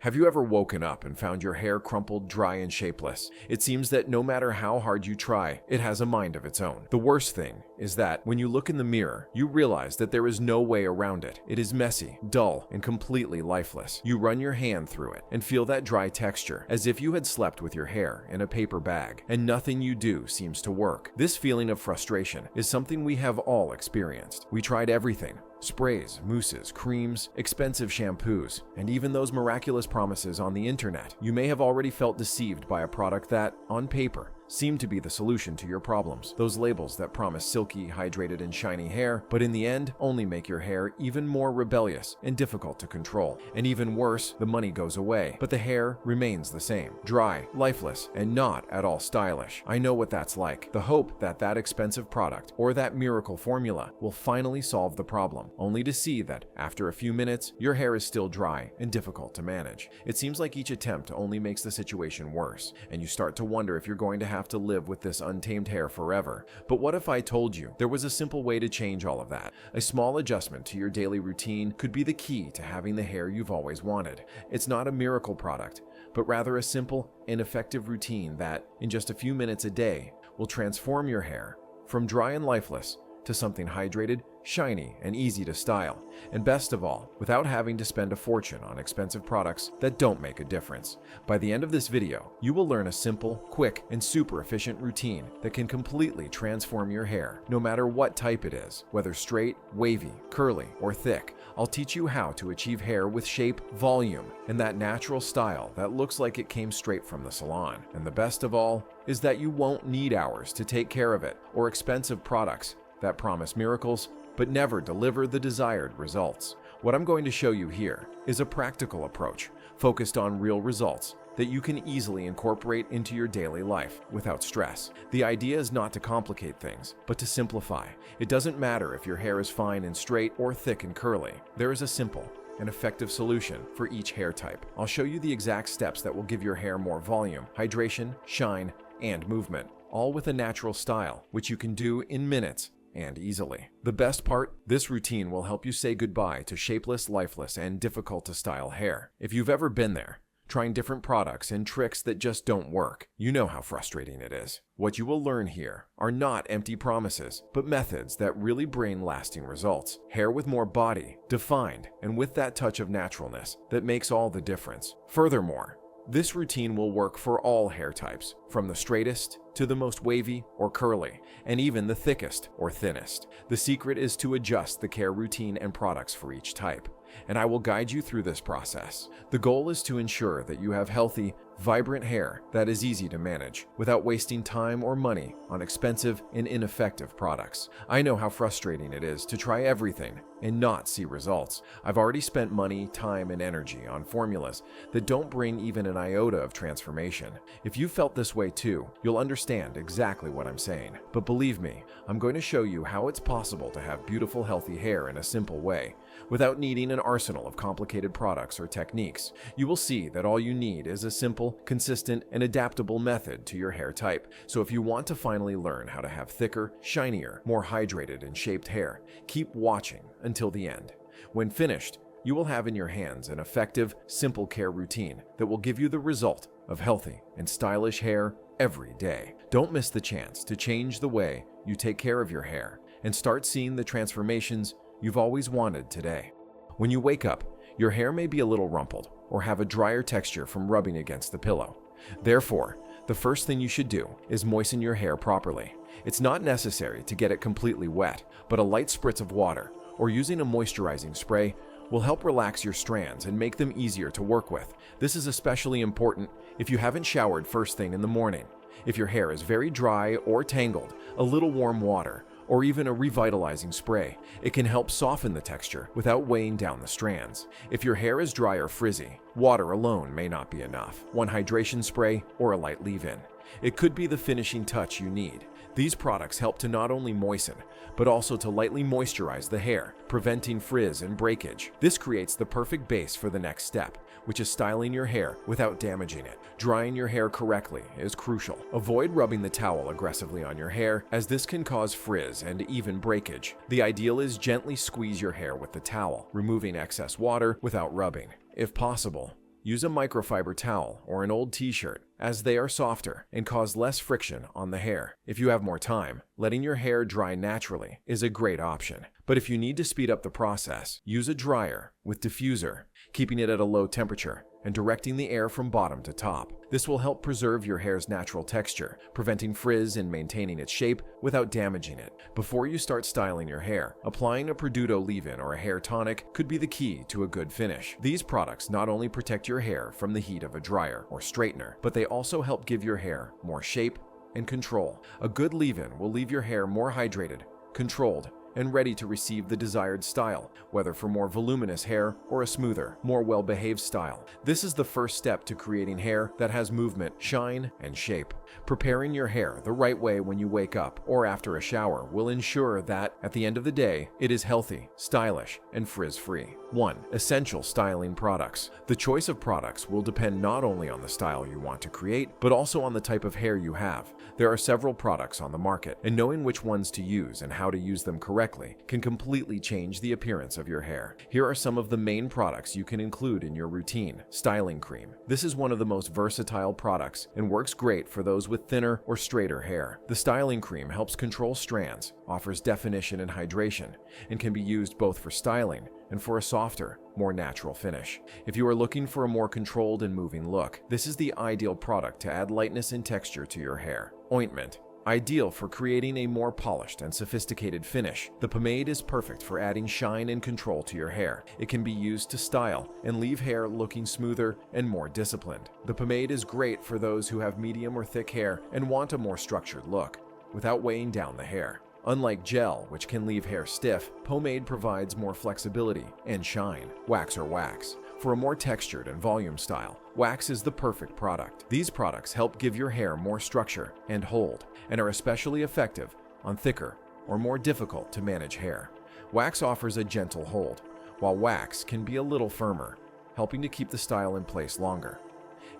Have you ever woken up and found your hair crumpled, dry, and shapeless? It seems that no matter how hard you try, it has a mind of its own. The worst thing is that when you look in the mirror, you realize that there is no way around it. It is messy, dull, and completely lifeless. You run your hand through it and feel that dry texture, as if you had slept with your hair in a paper bag, and nothing you do seems to work. This feeling of frustration is something we have all experienced. We tried everything. Sprays, mousses, creams, expensive shampoos, and even those miraculous promises on the internet. You may have already felt deceived by a product that, on paper, seemed to be the solution to your problems. Those labels that promise silky, hydrated, and shiny hair, but in the end only make your hair even more rebellious and difficult to control. And even worse, the money goes away, but the hair remains the same. Dry, lifeless, and not at all stylish. I know what that's like. The hope that that expensive product or that miracle formula will finally solve the problem, only to see that after a few minutes, your hair is still dry and difficult to manage. It seems like each attempt only makes the situation worse, and you start to wonder if you're going to have to live with this untamed hair forever. But what if I told you there was a simple way to change all of that? A small adjustment to your daily routine could be the key to having the hair you've always wanted. It's not a miracle product, but rather a simple and effective routine that, in just a few minutes a day, will transform your hair from dry and lifeless to something hydrated, shiny, and easy to style, and best of all, without having to spend a fortune on expensive products that don't make a difference. By the end of this video, you will learn a simple, quick, and super efficient routine that can completely transform your hair, no matter what type it is, whether straight, wavy, curly, or thick. I'll teach you how to achieve hair with shape, volume, and that natural style that looks like it came straight from the salon. And the best of all is that you won't need hours to take care of it, or expensive products that promise miracles but never deliver the desired results. What I'm going to show you here is a practical approach focused on real results that you can easily incorporate into your daily life without stress. The idea is not to complicate things, but to simplify. It doesn't matter if your hair is fine and straight or thick and curly. There is a simple and effective solution for each hair type. I'll show you the exact steps that will give your hair more volume, hydration, shine, and movement, all with a natural style, which you can do in minutes and easily. The best part, this routine will help you say goodbye to shapeless, lifeless, and difficult to style hair. If you've ever been there, trying different products and tricks that just don't work, you know how frustrating it is. What you will learn here are not empty promises, but methods that really bring lasting results. Hair with more body, defined, and with that touch of naturalness that makes all the difference. Furthermore, this routine will work for all hair types, from the straightest to the most wavy or curly, and even the thickest or thinnest. The secret is to adjust the care routine and products for each type, and I will guide you through this process. The goal is to ensure that you have healthy, vibrant hair that is easy to manage without wasting time or money on expensive and ineffective products. I know how frustrating it is to try everything and not see results. I've already spent money, time, and energy on formulas that don't bring even an iota of transformation. If you felt this way too, you'll understand exactly what I'm saying. But believe me, I'm going to show you how it's possible to have beautiful, healthy hair in a simple way, without needing an arsenal of complicated products or techniques. You will see that all you need is a simple, consistent, and adaptable method to your hair type. So if you want to finally learn how to have thicker, shinier, more hydrated, and shaped hair, keep watching until the end. When finished, you will have in your hands an effective, simple care routine that will give you the result of healthy and stylish hair every day. Don't miss the chance to change the way you take care of your hair and start seeing the transformations you've always wanted today. When you wake up, your hair may be a little rumpled or have a drier texture from rubbing against the pillow. Therefore, the first thing you should do is moisten your hair properly. It's not necessary to get it completely wet, but a light spritz of water or using a moisturizing spray will help relax your strands and make them easier to work with. This is especially important if you haven't showered first thing in the morning. If your hair is very dry or tangled, a little warm water or even a revitalizing spray, it can help soften the texture without weighing down the strands. If your hair is dry or frizzy, water alone may not be enough. One hydration spray or a light leave-in. It could be the finishing touch you need. These products help to not only moisten, but also to lightly moisturize the hair, preventing frizz and breakage. This creates the perfect base for the next step, which is styling your hair without damaging it. Drying your hair correctly is crucial. Avoid rubbing the towel aggressively on your hair, as this can cause frizz and even breakage. The ideal is gently squeeze your hair with the towel, removing excess water without rubbing. If possible, Use a microfiber towel or an old t-shirt, as they are softer and cause less friction on the hair. If you have more time, letting your hair dry naturally is a great option. But if you need to speed up the process, use a dryer with diffuser, keeping it at a low temperature and directing the air from bottom to top. This will help preserve your hair's natural texture, preventing frizz and maintaining its shape without damaging it. Before you start styling your hair, applying a Produto leave-in or a hair tonic could be the key to a good finish. These products not only protect your hair from the heat of a dryer or straightener, but they also help give your hair more shape and control. A good leave-in will leave your hair more hydrated, controlled, and ready to receive the desired style, whether for more voluminous hair or a smoother, more well-behaved style. This is the first step to creating hair that has movement, shine, and shape. Preparing your hair the right way when you wake up or after a shower will ensure that, at the end of the day, it is healthy, stylish, and frizz-free. 1. Essential styling products. The choice of products will depend not only on the style you want to create, but also on the type of hair you have. There are several products on the market, and knowing which ones to use and how to use them correctly can completely change the appearance of your hair. Here are some of the main products you can include in your routine. Styling cream. This is one of the most versatile products and works great for those with thinner or straighter hair. The styling cream helps control strands, offers definition and hydration, and can be used both for styling and for a softer, more natural finish. If you are looking for a more controlled and moving look, this is the ideal product to add lightness and texture to your hair. Ointment. Ideal for creating a more polished and sophisticated finish, the pomade is perfect for adding shine and control to your hair. It can be used to style and leave hair looking smoother and more disciplined. The pomade is great for those who have medium or thick hair and want a more structured look, without weighing down the hair. Unlike gel, which can leave hair stiff, pomade provides more flexibility and shine. Wax or wax. For a more textured and volume style, wax is the perfect product. These products help give your hair more structure and hold, and are especially effective on thicker or more difficult to manage hair. Wax offers a gentle hold, while wax can be a little firmer, helping to keep the style in place longer.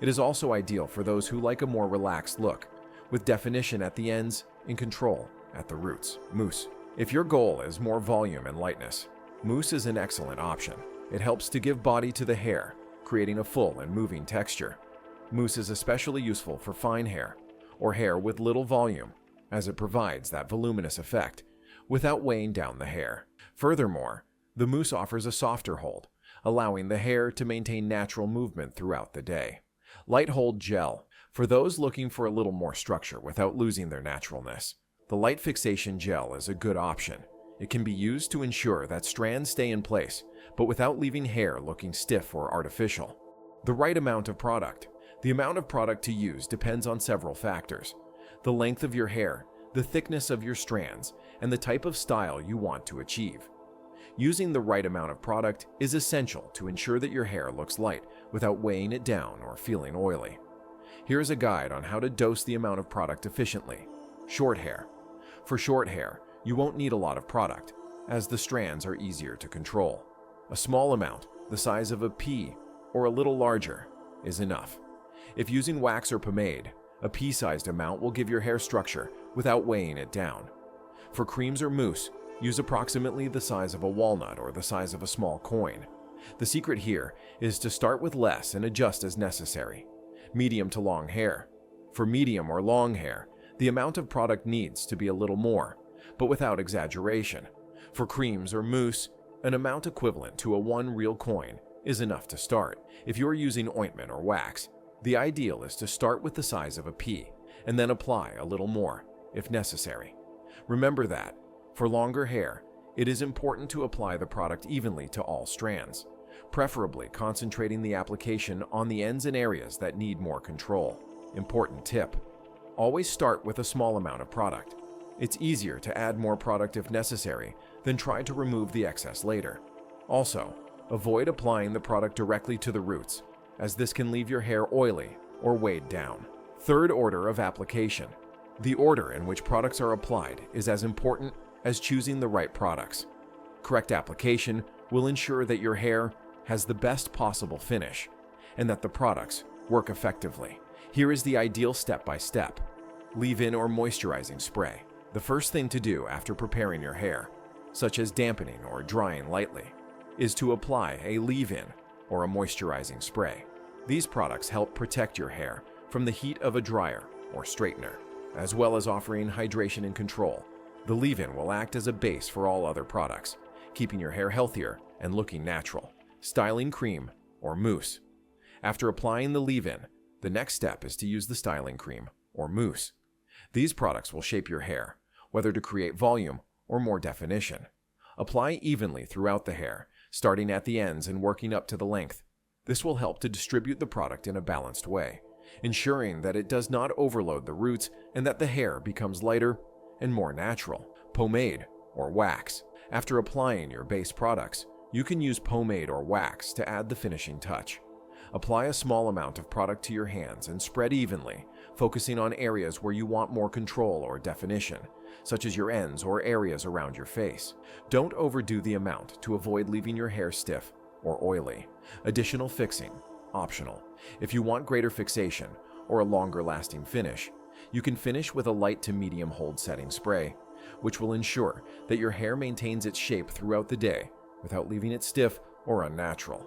It is also ideal for those who like a more relaxed look, with definition at the ends and control at the roots. Mousse. If your goal is more volume and lightness, mousse is an excellent option. It helps to give body to the hair, creating a full and moving texture. Mousse is especially useful for fine hair or hair with little volume, as it provides that voluminous effect without weighing down the hair. Furthermore, the mousse offers a softer hold, allowing the hair to maintain natural movement throughout the day. Light hold gel. For those looking for a little more structure without losing their naturalness, the light fixation gel is a good option. It can be used to ensure that strands stay in place, but without leaving hair looking stiff or artificial. The right amount of product. The amount of product to use depends on several factors: the length of your hair, the thickness of your strands, and the type of style you want to achieve. Using the right amount of product is essential to ensure that your hair looks light without weighing it down or feeling oily. Here's a guide on how to dose the amount of product efficiently. Short hair. For short hair, you won't need a lot of product, as the strands are easier to control. A small amount, the size of a pea or a little larger, is enough. If using wax or pomade, a pea-sized amount will give your hair structure without weighing it down. For creams or mousse, use approximately the size of a walnut or the size of a small coin. The secret here is to start with less and adjust as necessary. Medium to long hair. For medium or long hair, the amount of product needs to be a little more, but without exaggeration. For creams or mousse, an amount equivalent to a 1 real coin is enough to start. If you are using ointment or wax, the ideal is to start with the size of a pea and then apply a little more if necessary. Remember that, for longer hair, it is important to apply the product evenly to all strands, preferably concentrating the application on the ends and areas that need more control. Important tip: always start with a small amount of product. It's easier to add more product if necessary than try to remove the excess later. Also, avoid applying the product directly to the roots, as this can leave your hair oily or weighed down. Third order of application. The order in which products are applied is as important as choosing the right products. Correct application will ensure that your hair has the best possible finish and that the products work effectively. Here is the ideal step-by-step. Leave-in or moisturizing spray. The first thing to do after preparing your hair, such as dampening or drying lightly, is to apply a leave-in or a moisturizing spray. These products help protect your hair from the heat of a dryer or straightener, as well as offering hydration and control. The leave-in will act as a base for all other products, keeping your hair healthier and looking natural. Styling cream or mousse. After applying the leave-in, the next step is to use the styling cream or mousse. These products will shape your hair, whether to create volume or more definition. Apply evenly throughout the hair, starting at the ends and working up to the length. This will help to distribute the product in a balanced way, ensuring that it does not overload the roots and that the hair becomes lighter and more natural. Pomade or wax. After applying your base products, you can use pomade or wax to add the finishing touch. Apply a small amount of product to your hands and spread evenly, focusing on areas where you want more control or definition, such as your ends or areas around your face. Don't overdo the amount to avoid leaving your hair stiff or oily. Additional fixing, optional. If you want greater fixation or a longer lasting finish, you can finish with a light to medium hold setting spray, which will ensure that your hair maintains its shape throughout the day without leaving it stiff or unnatural.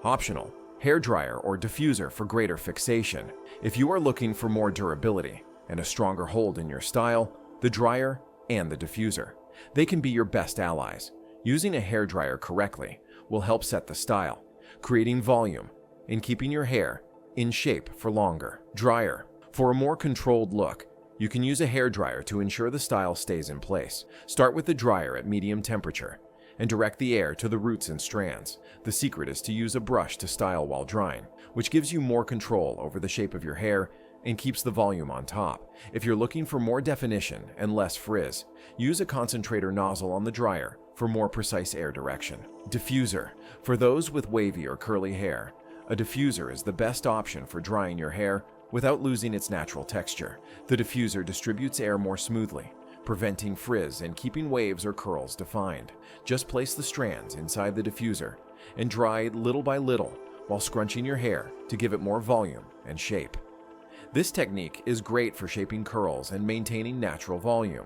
Optional, hair dryer or diffuser for greater fixation. If you are looking for more durability and a stronger hold in your style, the dryer and the diffuser. They can be your best allies. Using a hair dryer correctly will help set the style, creating volume and keeping your hair in shape for longer. Dryer. For a more controlled look, you can use a hair dryer to ensure the style stays in place. Start with the dryer at medium temperature and direct the air to the roots and strands. The secret is to use a brush to style while drying, which gives you more control over the shape of your hair and keeps the volume on top. If you're looking for more definition and less frizz, use a concentrator nozzle on the dryer for more precise air direction. Diffuser. For those with wavy or curly hair, a diffuser is the best option for drying your hair without losing its natural texture. The diffuser distributes air more smoothly, preventing frizz and keeping waves or curls defined. Just place the strands inside the diffuser and dry little by little while scrunching your hair to give it more volume and shape. This technique is great for shaping curls and maintaining natural volume.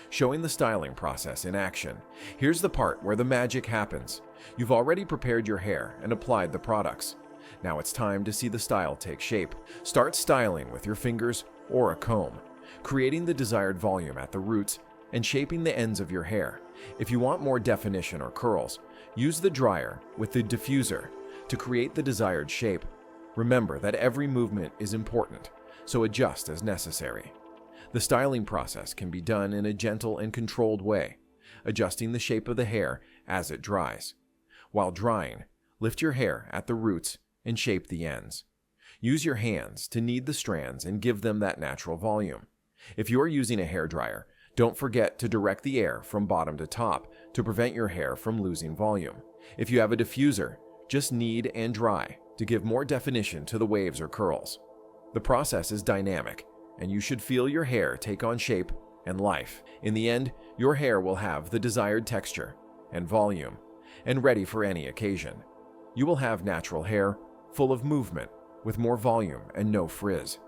Showing the styling process in action. Here's the part where the magic happens. You've already prepared your hair and applied the products. Now it's time to see the style take shape. Start styling with your fingers or a comb, creating the desired volume at the roots and shaping the ends of your hair. If you want more definition or curls, use the dryer with the diffuser to create the desired shape. Remember that every movement is important, so adjust as necessary. The styling process can be done in a gentle and controlled way, adjusting the shape of the hair as it dries. While drying, lift your hair at the roots and shape the ends. Use your hands to knead the strands and give them that natural volume. If you are using a hair dryer, don't forget to direct the air from bottom to top to prevent your hair from losing volume. If you have a diffuser, just knead and dry to give more definition to the waves or curls. The process is dynamic, and you should feel your hair take on shape and life. In the end, your hair will have the desired texture and volume, and ready for any occasion. You will have natural hair, full of movement, with more volume and no frizz.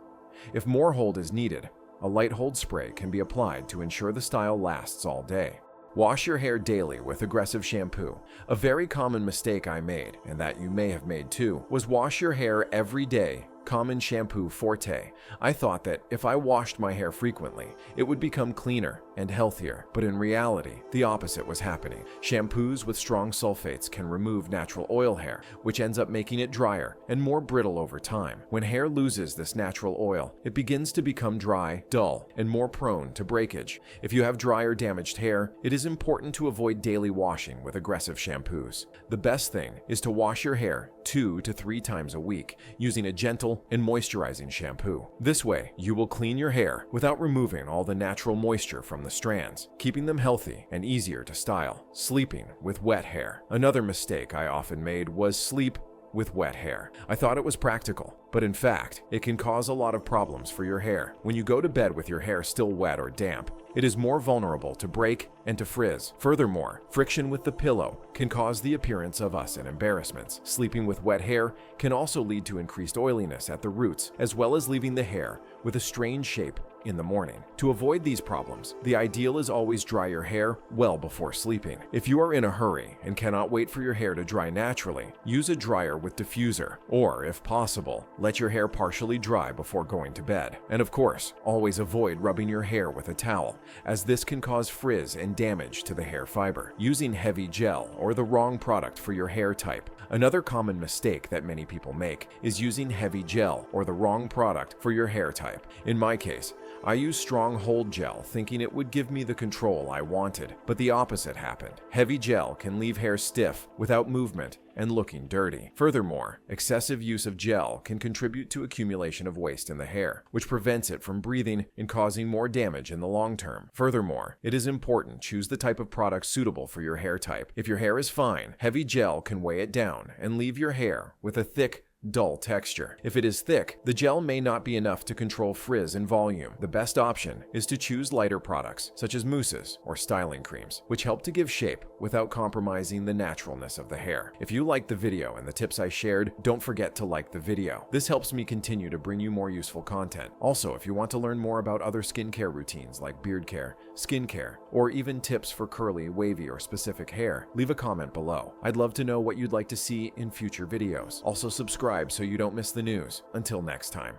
If more hold is needed, a light hold spray can be applied to ensure the style lasts all day. Wash your hair daily with aggressive shampoo. A very common mistake I made, and that you may have made too, was wash your hair every day. Common shampoo forte. I thought that if I washed my hair frequently, it would become cleaner and healthier, but in reality, the opposite was happening. Shampoos with strong sulfates can remove natural oil hair, which ends up making it drier and more brittle over time. When hair loses this natural oil, it begins to become dry, dull, and more prone to breakage. If you have dry or damaged hair, it is important to avoid daily washing with aggressive shampoos. The best thing is to wash your hair 2 to 3 times a week, using a gentle and moisturizing shampoo. This way, you will clean your hair without removing all the natural moisture from the strands, keeping them healthy and easier to style. Sleeping with wet hair. Another mistake I often made was sleep with wet hair. I thought it was practical, but in fact, it can cause a lot of problems for your hair. When you go to bed with your hair still wet or damp, It is more vulnerable to break and to frizz. Furthermore, friction with the pillow can cause the appearance of us and embarrassments. Sleeping with wet hair can also lead to increased oiliness at the roots, as well as leaving the hair with a strange shape in the morning. To avoid these problems, the ideal is always dry your hair well before sleeping. If you are in a hurry and cannot wait for your hair to dry naturally, use a dryer with diffuser, or if possible, let your hair partially dry before going to bed. And of course, always avoid rubbing your hair with a towel, as this can cause frizz and damage to the hair fiber. Using heavy gel or the wrong product for your hair type. Another common mistake that many people make is using heavy gel or the wrong product for your hair type. In my case, I used strong hold gel thinking it would give me the control I wanted, but the opposite happened. Heavy gel can leave hair stiff, without movement, and looking dirty. Furthermore, excessive use of gel can contribute to accumulation of waste in the hair, which prevents it from breathing and causing more damage in the long term. Furthermore, it is important to choose the type of product suitable for your hair type. If your hair is fine, heavy gel can weigh it down and leave your hair with a thick, dull texture. If it is thick, the gel may not be enough to control frizz and volume. The best option is to choose lighter products, such as mousses or styling creams, which help to give shape without compromising the naturalness of the hair. If you liked the video and the tips I shared, don't forget to like the video. This helps me continue to bring you more useful content. Also, if you want to learn more about other skincare routines like beard care, skin care, or even tips for curly, wavy, or specific hair, leave a comment below. I'd love to know what you'd like to see in future videos. Also, subscribe so you don't miss the news. Until next time.